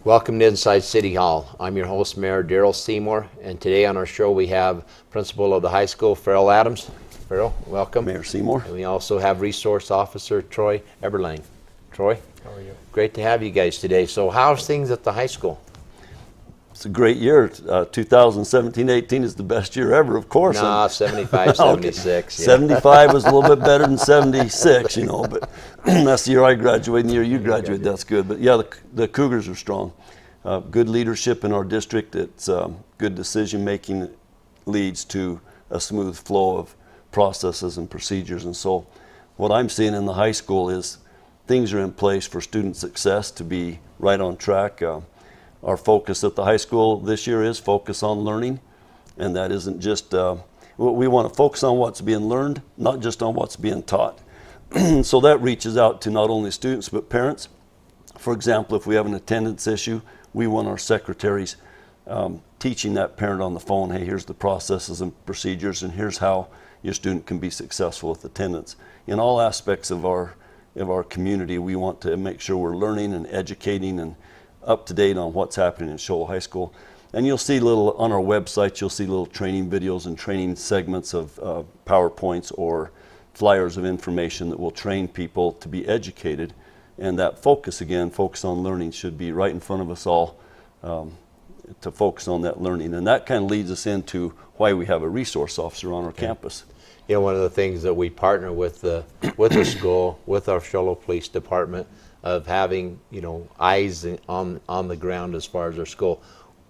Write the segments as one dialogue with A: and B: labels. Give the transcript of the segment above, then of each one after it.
A: Welcome to Inside City Hall. I'm your host, Mayor Seymore, and today on our show we have Principal of the high school, Farrell Adams. Farrell, welcome.
B: Mayor Seymore.
A: And we also have Resource Officer Troy Ebeline. Troy?
C: How are you?
A: Great to have you guys today. So how's things at the high school?
B: It's a great year. 2017-18 is the best year ever, of course.
A: Nah, 75, 76. Yeah.
B: 75 was a little bit better than 76, but that's the year I graduated and the year you graduated. That's good. But yeah, the Cougars are strong. Good leadership in our district. It's good decision making leads to a smooth flow of processes and procedures. And so what I'm seeing in the high school is things are in place for student success to be right on track. Our focus at the high school this year is focus on learning, and that isn't just, we want to focus on what's being learned, not just on what's being taught. So that reaches out to not only students but parents. For example, if we have an attendance issue, we want our secretaries teaching that parent on the phone, hey, here's the processes and procedures, and here's how your student can be successful with attendance. In all aspects of our community, we want to make sure we're learning and educating and up to date on what's happening in Shoal High School. And you'll see on our website, you'll see little training videos and training segments of PowerPoints or flyers of information that will train people to be educated. And that focus on learning, should be right in front of us all, to focus on that learning. And that kind of leads us into why we have a resource officer on our campus.
A: You know, one of the things that we partner with the school, with our Shoal Police Department, of having, eyes on the ground as far as our school.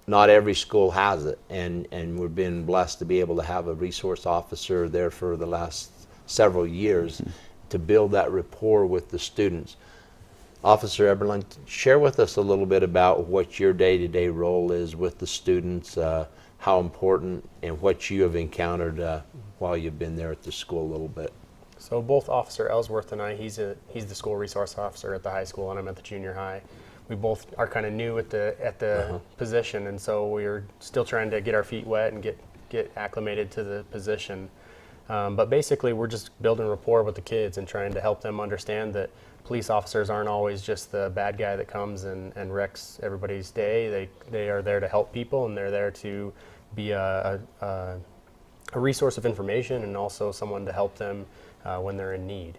A: Not every school has it, and we've been blessed to be able to have a resource officer there for the last several years to build that rapport with the students. Officer Ebeline, share with us a little bit about what your day-to-day role is with the students, how important, and what you have encountered while you've been there at the school a little bit.
C: So both Officer Ellsworth and I, he's the school resource officer at the high school, and I'm at the junior high. We both are kind of new at the position, and so we're still trying to get our feet wet and get acclimated to the position. But basically, we're just building rapport with the kids and trying to help them understand that police officers aren't always just the bad guy that comes and wrecks everybody's day. They are there to help people, and they're there to be a resource of information and also someone to help them when they're in need.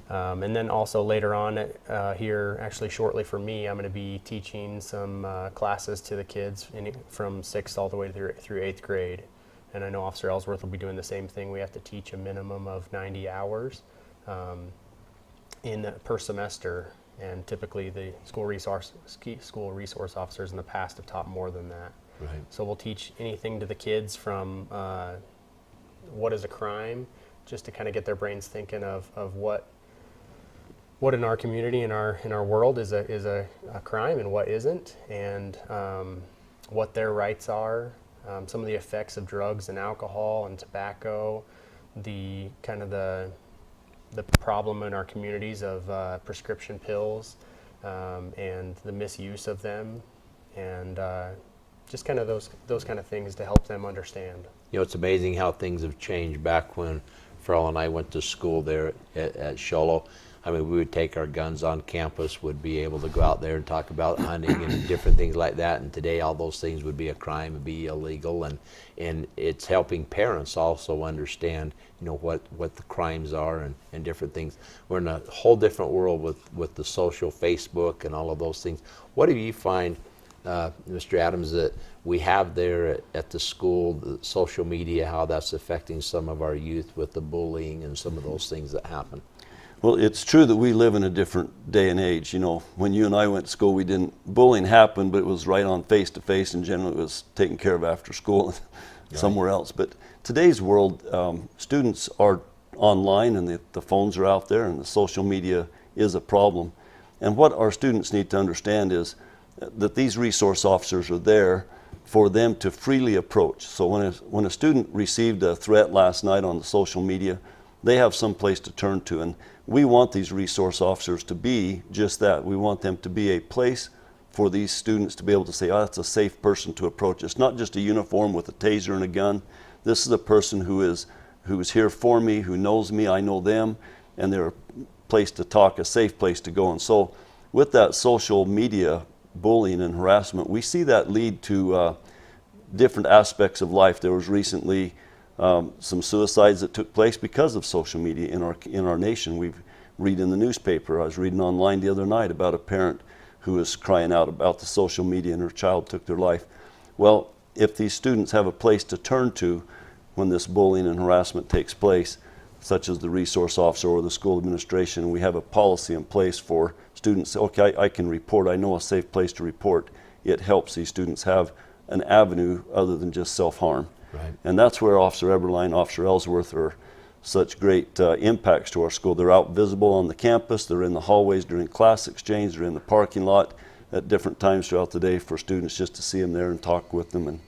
C: And then also later on here, actually shortly for me, I'm going to be teaching some classes to the kids from 6th all the way through 8th grade. And I know Officer Ellsworth will be doing the same thing. We have to teach a minimum of 90 hours per semester, and typically the school resource officers in the past have taught more than that.
A: Right.
C: So we'll teach anything to the kids from what is a crime, just to kind of get their brains thinking of what in our community, in our world is a crime and what isn't, and what their rights are, some of the effects of drugs and alcohol and tobacco, the problem in our communities of prescription pills and the misuse of them, and just kind of those kind of things to help them understand.
A: It's amazing how things have changed. Back when Farrell and I went to school there at Shoal, I mean, we would take our guns on campus, would be able to go out there and talk about hunting and different things like that. And today, all those things would be a crime, would be illegal, and it's helping parents also understand, what the crimes are and different things. We're in a whole different world with the social Facebook and all of those things. What do you find, Mr. Adams, that we have there at the school, the social media, how that's affecting some of our youth with the bullying and some of those things that happen?
B: Well, it's true that we live in a different day and age. When you and I went to school, bullying happened, but it was right on face-to-face, and generally it was taken care of after school somewhere else. But today's world, students are online, and the phones are out there, and the social media is a problem. And what our students need to understand is that these resource officers are there for them to freely approach. So when a student received a threat last night on the social media, they have some place to turn to, and we want these resource officers to be just that. We want them to be a place for these students to be able to say, oh, that's a safe person to approach. It's not just a uniform with a taser and a gun. This is a person who is here for me, who knows me, I know them, and they're a place to talk, a safe place to go. And so with that social media bullying and harassment, we see that lead to different aspects of life. There was recently some suicides that took place because of social media in our nation. We read in the newspaper. I was reading online the other night about a parent who was crying out about the social media and her child took their life. Well, if these students have a place to turn to when this bullying and harassment takes place, such as the resource officer or the school administration, we have a policy in place for students, okay, I can report, I know a safe place to report. It helps these students have an avenue other than just self-harm.
A: Right.
B: And that's where Officer Ebeline, Officer Ellsworth are such great impacts to our school. They're out visible on the campus, they're in the hallways during class exchange, they're in the parking lot at different times throughout the day for students just to see them there and talk with them. And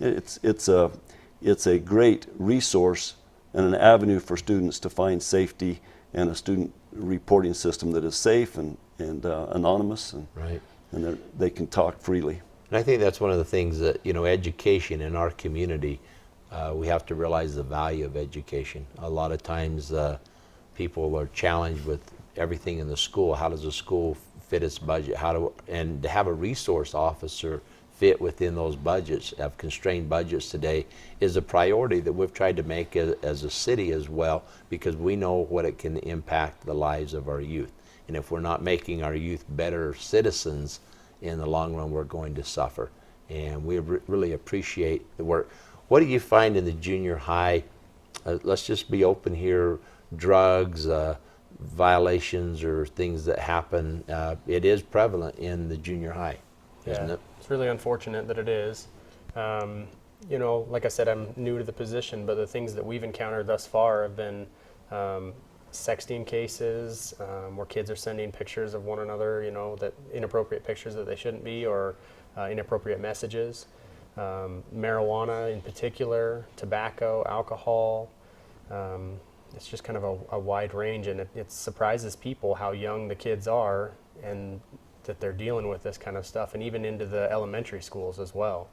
B: it's a great resource and an avenue for students to find safety and a student reporting system that is safe and anonymous, and,
A: Right.
B: and they can talk freely.
A: And I think that's one of the things that, education in our community, we have to realize the value of education. A lot of times people are challenged with everything in the school. How does the school fit its budget? And to have a resource officer fit within those budgets, have constrained budgets today, is a priority that we've tried to make as a city as well, because we know what it can impact the lives of our youth. And if we're not making our youth better citizens, in the long run we're going to suffer. And we really appreciate the work. What do you find in the junior high, let's just be open here, drugs, violations or things that happen, it is prevalent in the junior high, isn't it?
C: It's really unfortunate that it is. Like I said, I'm new to the position, but the things that we've encountered thus far have been sexting cases, where kids are sending pictures of one another, that inappropriate pictures that they shouldn't be, or inappropriate messages. Marijuana in particular, tobacco, alcohol. It's just kind of a wide range, and it surprises people how young the kids are and that they're dealing with this kind of stuff, and even into the elementary schools as well.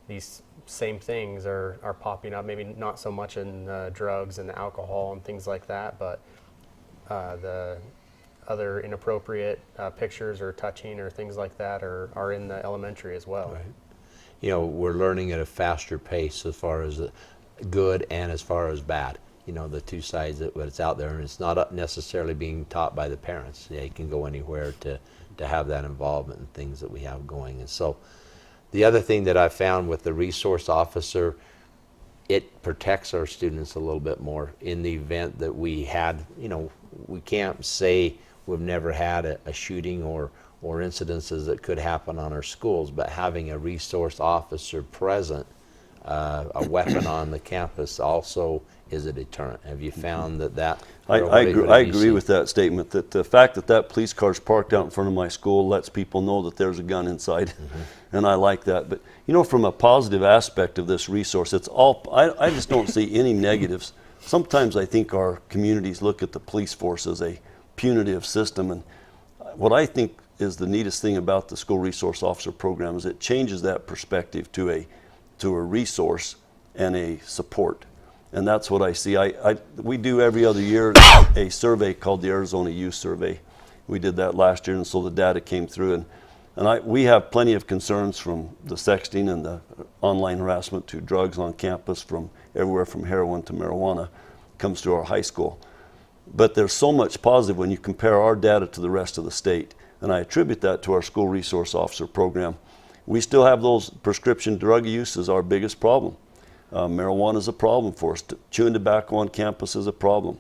C: These same things are popping up, maybe not so much in drugs and alcohol and things like that, but the other inappropriate pictures or touching or things like that are in the elementary as well.
A: Right. We're learning at a faster pace as far as good and as far as bad. The two sides that it's out there, and it's not necessarily being taught by the parents. They can go anywhere to have that involvement in things that we have going. And so the other thing that I found with the resource officer, it protects our students a little bit more in the event that we had, we can't say we've never had a shooting or incidences that could happen on our schools, but having a resource officer present, a weapon on the campus also is a deterrent. Have you found that?
B: I agree with that statement, that the fact that police car's parked out in front of my school lets people know that there's a gun inside. And I like that. But from a positive aspect of this resource, it's all, I just don't see any negatives. Sometimes I think our communities look at the police force as a punitive system, and what I think is the neatest thing about the school resource officer program is it changes that perspective to a resource and a support. And that's what I see. We do every other year a survey called the Arizona Youth Survey. We did that last year, and so the data came through. And we have plenty of concerns, from the sexting and the online harassment to drugs on campus, from everywhere from heroin to marijuana comes to our high school. But there's so much positive when you compare our data to the rest of the state. And I attribute that to our school resource officer program. We still have those prescription drug use is our biggest problem. Marijuana is a problem for us. Chewing tobacco on campus is a problem.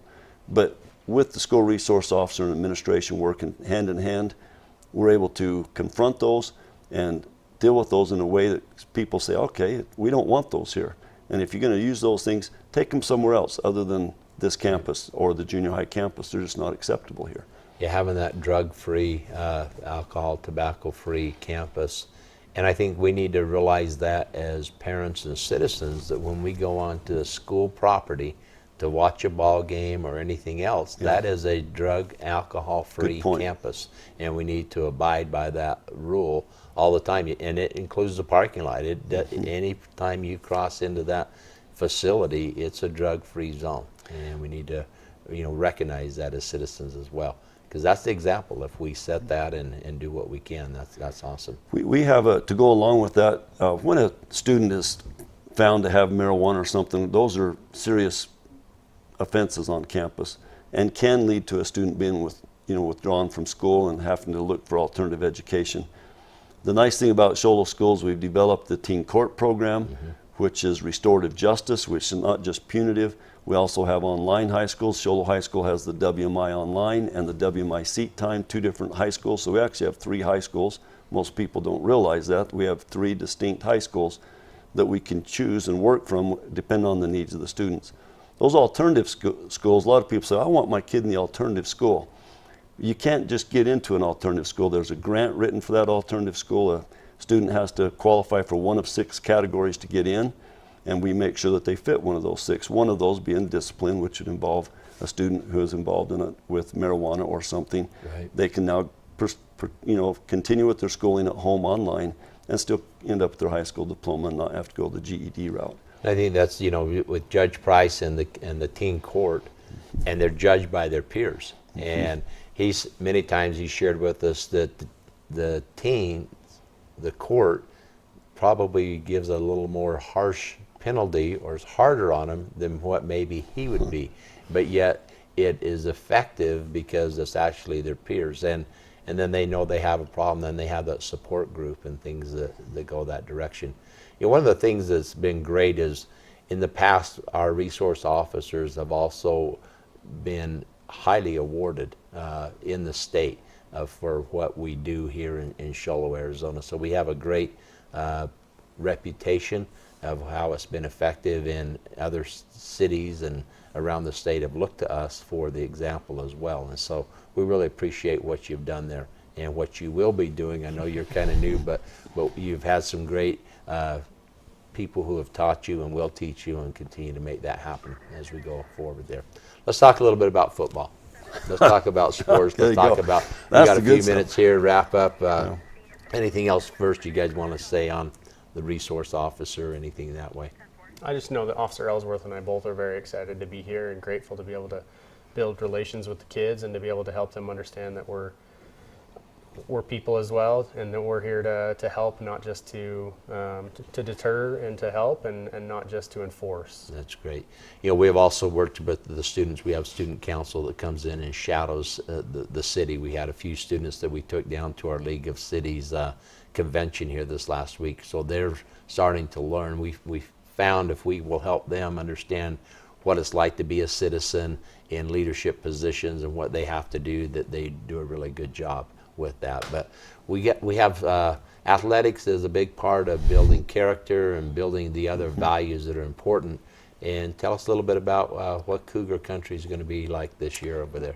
B: But with the school resource officer and administration working hand in hand, we're able to confront those and deal with those in a way that people say, okay, we don't want those here. And if you're going to use those things, take them somewhere else other than this campus or the junior high campus. They're just not acceptable here.
A: Yeah, having that drug-free, alcohol, tobacco-free campus. And I think we need to realize that as parents and citizens, that when we go onto a school property to watch a ball game or anything else, that is a drug, alcohol-free campus. And we need to abide by that rule all the time. And it includes the parking lot. Any time you cross into that facility, it's a drug-free zone. And we need to recognize that as citizens as well. because that's the example. If we set that and do what we can, that's awesome.
B: We have to go along with that, when a student is found to have marijuana or something, those are serious offenses on campus and can lead to a student being withdrawn from school and having to look for alternative education. The nice thing about Shoalo Schools, we've developed the teen court program, which is restorative justice, which is not just punitive. We also have online high schools. Shoalo High School has the WMI Online and the WMI Seat Time, 2 different high schools. So we actually have 3 high schools. Most people don't realize that. We have 3 distinct high schools that we can choose and work from depending on the needs of the students. Those alternative schools, a lot of people say, I want my kid in the alternative school. You can't just get into an alternative school. There's a grant written for that alternative school. A student has to qualify for one of 6 categories to get in, and we make sure that they fit one of those 6. One of those being discipline, which would involve a student who is involved in it with marijuana or something.
A: Right.
B: They can now continue with their schooling at home online and still end up with their high school diploma and not have to go the GED route.
A: I think that's, with Judge Price and the teen court, and they're judged by their peers. And many times he's shared with us that the court probably gives a little more harsh penalty or is harder on him than what maybe he would be. But yet it is effective because it's actually their peers. And then they know they have a problem, then they have that support group and things that go that direction. One of the things that's been great is in the past, our resource officers have also been highly awarded in the state for what we do here in Shoalo, Arizona. So we have a great reputation of how it's been effective in other cities and around the state have looked to us for the example as well. And so we really appreciate what you've done there and what you will be doing. I know you're kind of new, but you've had some great people who have taught you and will teach you and continue to make that happen as we go forward there. Let's talk a little bit about football. Let's talk about sports. Let's talk about, we got a few minutes here, wrap up. Anything else first you guys want to say on the resource officer, anything that way?
C: I just know that Officer Ellsworth and I both are very excited to be here and grateful to be able to build relations with the kids and to be able to help them understand that we're people as well, and that we're here to help, not just to deter and to help, and not just to enforce.
A: That's great. We have also worked with the students. We have student council that comes in and shadows the city. We had a few students that we took down to our League of Cities convention here this last week, so they're starting to learn. We found if we will help them understand what it's like to be a citizen in leadership positions and what they have to do, that they do a really good job with that. But we have athletics is a big part of building character and building the other values that are important. And tell us a little bit about what Cougar Country is going to be like this year over there.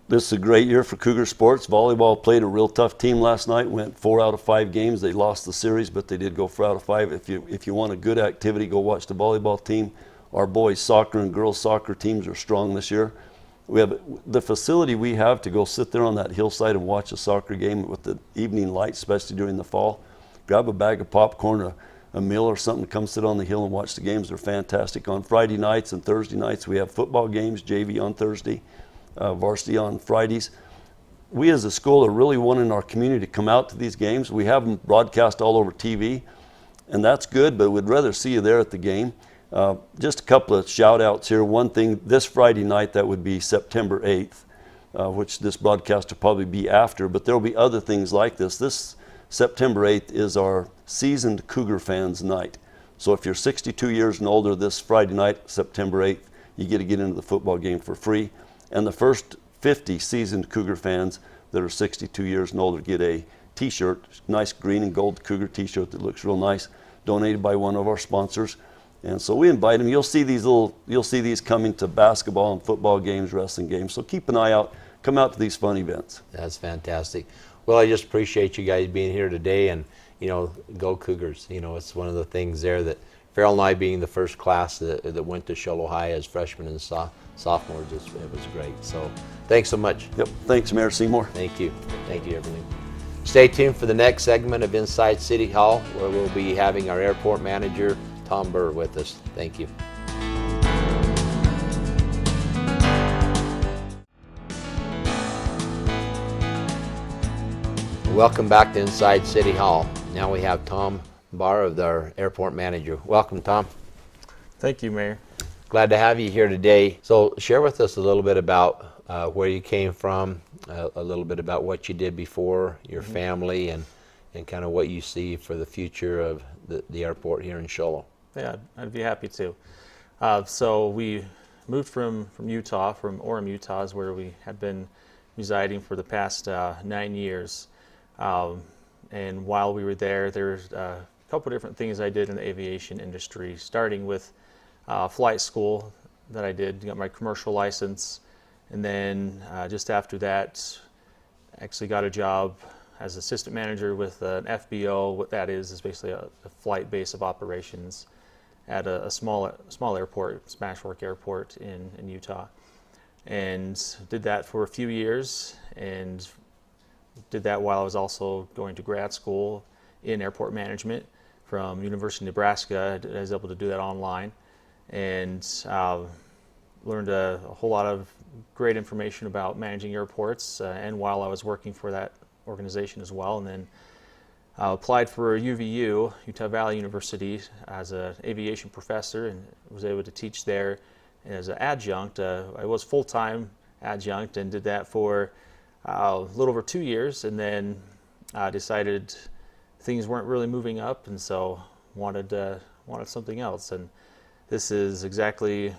B: This is a great year for Cougar sports. Volleyball played a real tough team last night, went 4 out of 5 games. They lost the series, but they did go 4 out of 5. If you want a good activity, go watch the volleyball team. Our boys soccer and girls soccer teams are strong this year. We have the facility we have to go sit there on that hillside and watch a soccer game with the evening light, especially during the fall. Grab a bag of popcorn, a meal or something, come sit on the hill and watch the games. They're fantastic. On Friday nights and Thursday nights, we have football games, JV on Thursday, varsity on Fridays. We as a school are really wanting our community to come out to these games. We have them broadcast all over TV, and that's good, but we'd rather see you there at the game. Just a couple of shout outs here. One thing, this Friday night, that would be September 8th, which this broadcast will probably be after, but there will be other things like this. This September 8th is our seasoned Cougar fans night. So if you're 62 years and older, this Friday night, September 8th, you get to get into the football game for free. And the first 50 seasoned Cougar fans that are 62 years and older get a t-shirt, nice green and gold Cougar t-shirt that looks real nice, donated by one of our sponsors. And so we invite them. You'll see these coming to basketball and football games, wrestling games. So keep an eye out. Come out to these fun events.
A: That's fantastic. Well, I just appreciate you guys being here today, and go Cougars. It's one of the things there that Farrell and I, being the first class that went to Shoalo High as freshmen and sophomores, it was great. So thanks so much.
B: Yep. Thanks, Mayor Seymore.
A: Thank you. Thank you, Ebeline. Stay tuned for the next segment of Inside City Hall, where we'll be having our airport manager, Tom Bahr, with us. Thank you. Welcome back to Inside City Hall. Now we have Tom Bahr, our airport manager. Welcome, Tom.
D: Thank you, Mayor.
A: Glad to have you here today. So share with us a little bit about where you came from, a little bit about what you did before, your family, and kind of what you see for the future of the airport here in Shoalo.
D: Yeah, I'd be happy to. So we moved from Utah, from Orem, Utah, is where we had been residing for the past 9 years. And while we were there, there's a couple different things I did in the aviation industry, starting with flight school that I did, got my commercial license, and then just after that, actually got a job as assistant manager with an FBO. What that is basically a flight base of operations at a small airport, Smashwork Airport in Utah, and did that for a few years, and did that while I was also going to grad school in airport management from University of Nebraska. I was able to do that online, and learned a whole lot of great information about managing airports, and while I was working for that organization as well. And then applied for UVU, Utah Valley University, as an aviation professor, and was able to teach there as an adjunct. I was full-time adjunct and did that for a little over 2 years, and then decided things weren't really moving up, and so wanted something else. And this is exactly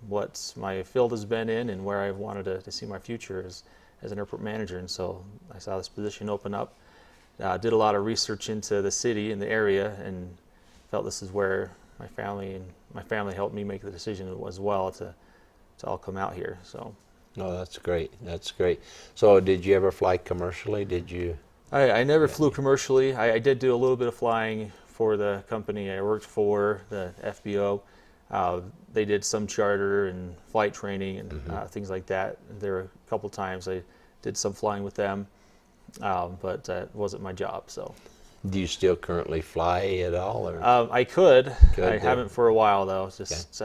D: what my field has been in and where I wanted to see my future as an airport manager. And so I saw this position open up, did a lot of research into the city and the area, and felt this is where my family helped me make the decision as well to all come out here. So.
A: Oh, that's great. That's great. So did you ever fly commercially? Did you?
D: I never flew commercially. I did do a little bit of flying for the company I worked for, the FBO. They did some charter and flight training and things like that. There were a couple times I did some flying with them, but it wasn't my job. So.
A: Do you still currently fly at all? Or?
D: I could. I
A: do.
D: haven't for a while though. It's just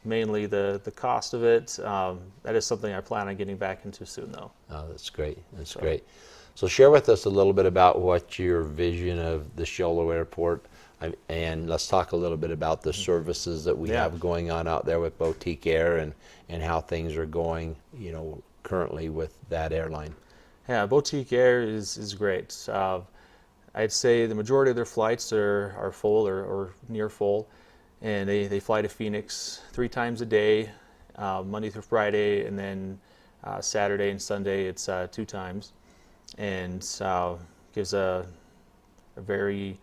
D: mainly the cost of it. That is something I plan on getting back into soon though.
A: Oh, that's great. That's great. So share with us a little bit about what your vision of the Shoalo Airport, and let's talk a little bit about the services that we have going on out there with Boutique Air, and how things are going, currently with that airline.
D: Yeah, Boutique Air is great. I'd say the majority of their flights are full or near full, and they fly to Phoenix 3 times a day, Monday through Friday, and then Saturday and Sunday it's 2 times, and gives a very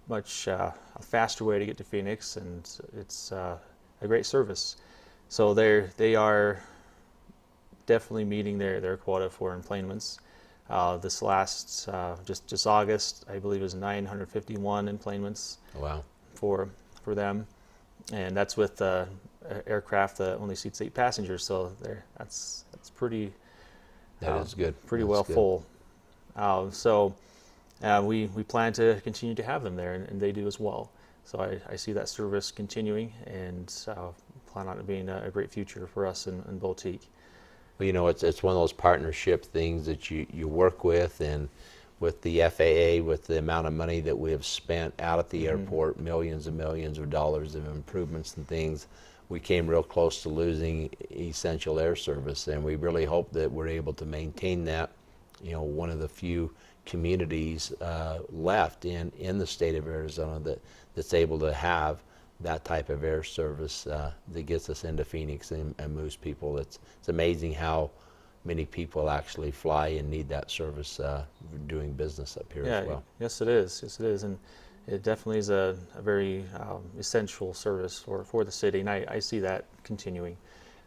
D: much a faster way to get to Phoenix, and it's a great service. So they are definitely meeting their quota for enplanements. This last just August, I believe, is 951 enplanements.
A: Wow.
D: For them, and that's with aircraft that only seats 8 passengers. So that's pretty.
A: That is good.
D: Pretty
A: That's
D: well
A: good.
D: full. So we plan to continue to have them there, and they do as well. So I see that service continuing, and plan on it being a great future for us in Boutique.
A: Well, it's one of those partnership things that you work with, and with the FAA, with the amount of money that we have spent out at the airport, millions and millions of dollars of improvements and things, we came real close to losing essential air service, and we really hope that we're able to maintain that. One of the few communities left in the state of Arizona that's able to have that type of air service that gets us into Phoenix and moves people. It's amazing how many people actually fly and need that service doing business up here as well.
D: Yes, it is. Yes, it is. And it definitely is a very essential service for the city, and I see that continuing.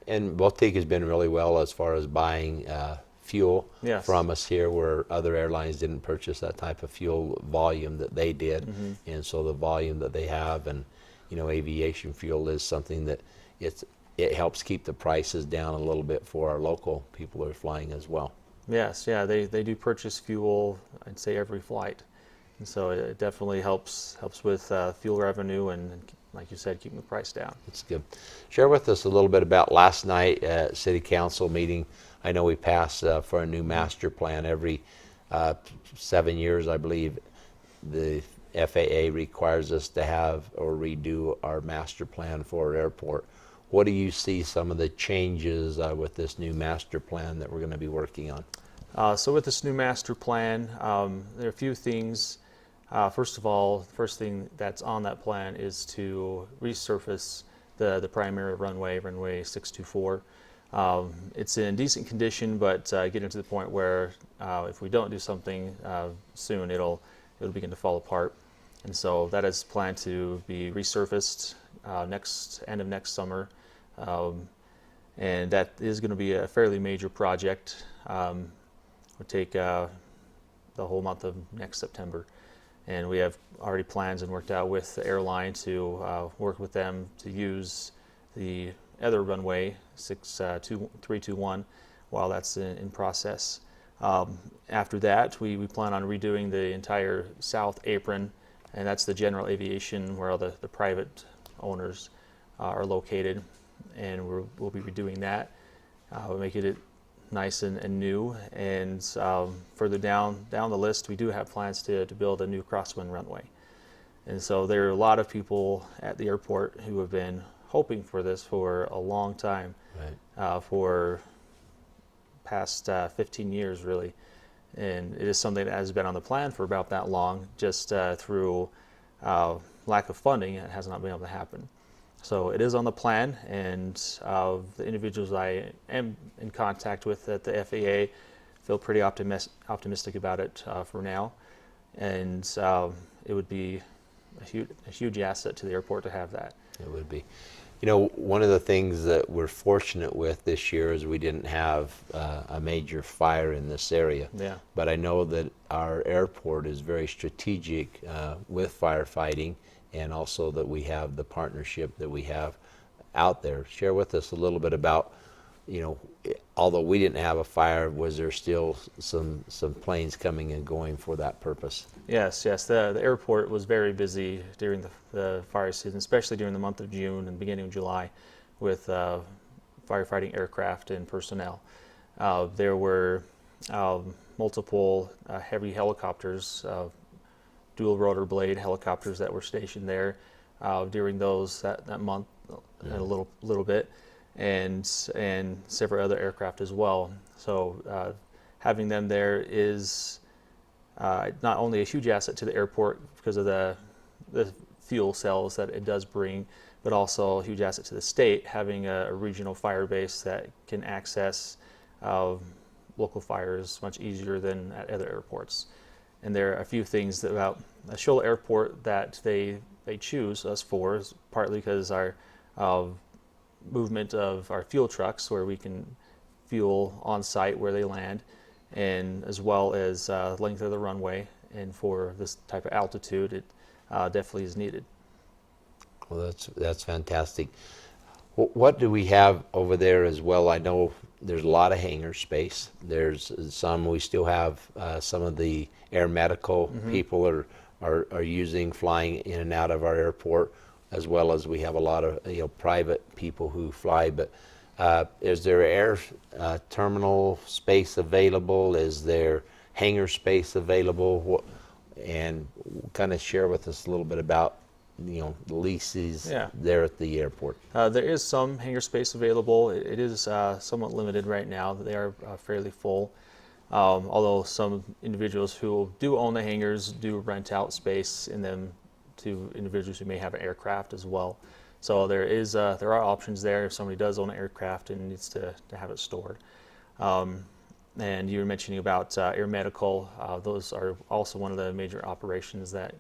A: And Boutique has been really well as far as buying fuel from us here, where other airlines didn't purchase that type of fuel volume that they did. And so the volume that they have, and aviation fuel is something that it helps keep the prices down a little bit for our local people who are flying as well.
D: Yes, they do purchase fuel, I'd say, every flight. And so it definitely helps with fuel revenue and, like you said, keeping the price down.
A: That's good. Share with us a little bit about last night at City Council meeting. I know we passed for a new master plan. Every uh, 7 years, I believe, the FAA requires us to have or redo our master plan for our airport. What do you see some of the changes with this new master plan that we're going to be working on?
D: So with this new master plan, there are a few things. First of all, the first thing that's on that plan is to resurface the primary runway, runway 624. It's in decent condition, but getting to the point where if we don't do something soon, it'll begin to fall apart. And so that is planned to be resurfaced end of next summer, and that is going to be a fairly major project. Would take the whole month of next September, and we have already plans and worked out with the airline to work with them to use the other runway 321 while that's in process. After that, we plan on redoing the entire south apron, and that's the general aviation where all the private owners are located, and we'll be redoing that. We'll make it nice and new, and further down the list, we do have plans to build a new crosswind runway. And so there are a lot of people at the airport who have been hoping for this for a long time,
A: Right.
D: For past 15 years really, and it is something that has been on the plan for about that long. Just through lack of funding, it has not been able to happen. So it is on the plan, and the individuals I am in contact with at the FAA feel pretty optimistic about it for now, and it would be a huge asset to the airport to have that.
A: It would be. You know, one of the things that we're fortunate with this year is we didn't have a major fire in this area.
D: Yeah.
A: But I know that our airport is very strategic with firefighting, and also that we have the partnership that we have out there. Share with us a little bit about, you know, although we didn't have a fire, was there still some planes coming and going for that purpose?
D: Yes. The airport was very busy during the fire season, especially during the month of June and beginning of July, with firefighting aircraft and personnel. There were multiple heavy helicopters, dual rotor blade helicopters that were stationed there during that month, and a little bit, and several other aircraft as well. So having them there is not only a huge asset to the airport because of the fuel cells that it does bring, but also a huge asset to the state, having a regional fire base that can access local fires much easier than at other airports. And there are a few things about Shola Airport that they choose us for, partly because our movement of our fuel trucks, where we can fuel on site where they land, and as well as length of the runway, and for this type of altitude, it definitely is needed.
A: Well, that's fantastic. What do we have over there as well? I know there's a lot of hangar space. There's some, we still have some of the air medical people are using, flying in and out of our airport, as well as we have a lot of private people who fly. But is there air terminal space available? Is there hangar space available? And kind of share with us a little bit about the leases there at the airport.
D: There is some hangar space available. It is somewhat limited right now. They are fairly full, although some individuals who do own the hangars do rent out space in them to individuals who may have an aircraft as well. So there are options there if somebody does own an aircraft and needs to have it stored. And you were mentioning about air medical. Those are also one of the major operations that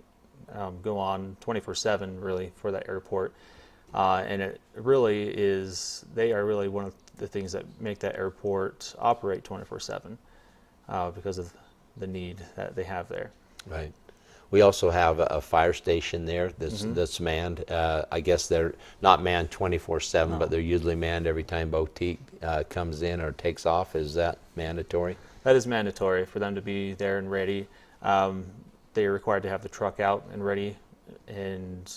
D: go on 24/7 really for that airport. And it really is, they are really one of the things that make that airport operate 24/7 because of the need that they have there.
A: Right. We also have a fire station there that's manned. I guess they're not manned 24/7, but they're usually manned every time boutique comes in or takes off. Is that mandatory?
D: That is mandatory for them to be there and ready. They are required to have the truck out and ready, and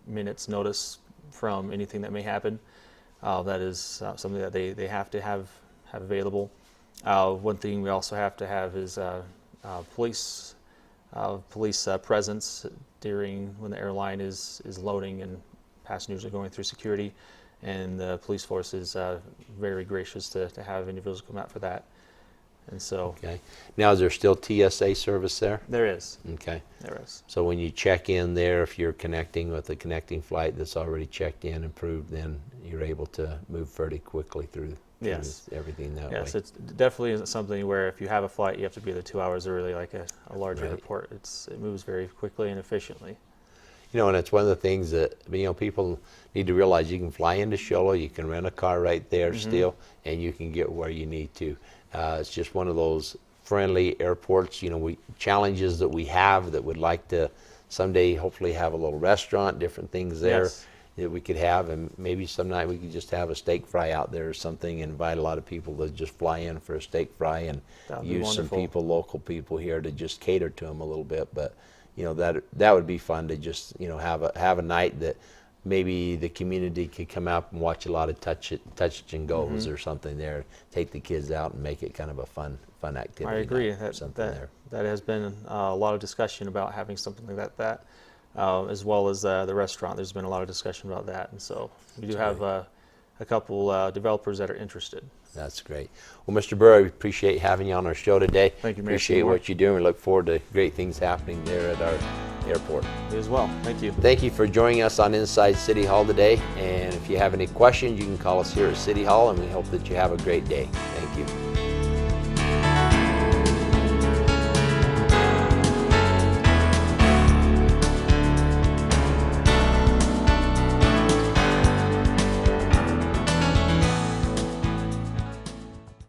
D: minutes notice from anything that may happen. That is something that they have to have available. One thing we also have to have is police presence during when the airline is loading and passengers are going through security, and the police force is very gracious to have individuals come out for that. And so
A: Okay. Now, is there still TSA service there?
D: there is.
A: Okay.
D: There is.
A: So when you check in there, if you're connecting with a connecting flight that's already checked in, approved, then you're able to move fairly quickly through
D: Yes.
A: everything that
D: Yes,
A: way.
D: it's definitely isn't something where if you have a flight, you have to be there 2 hours early, like a large
A: Right.
D: airport. It moves very quickly and efficiently.
A: You know, and it's one of the things that, you know, people need to realize. You can fly into Show Low, you can rent a car right there still, and you can get where you need to. It's just one of those friendly airports, you know, challenges that we have that would like to someday hopefully have a little restaurant, different things there
D: Yes.
A: that we could have, and maybe some night we could just have a steak fry out there or something, and invite a lot of people to just fly in for a steak fry, and
D: That would be
A: use some
D: wonderful.
A: people, local people here, to just cater to them a little bit. But you know, that would be fun to just, you know, have a night that maybe the community could come out and watch a lot of touch it and goes or something there. Take the kids out and make it kind of a fun activity.
D: I agree.
A: night, something there.
D: That has been a lot of discussion about having something like that, as well as the restaurant. There's been a lot of discussion about that, and so we do have a couple developers that are interested.
A: That's great. Well, Mr. Bahr, we appreciate having you on our show today.
D: Thank you, Mayor
A: Appreciate
D: Seymore.
A: what you're doing. We look forward to great things happening there at our airport.
D: You as well. Thank you.
A: Thank you for joining us on Inside City Hall today. And if you have any questions, you can call us here at City Hall, and we hope that you have a great day. Thank you.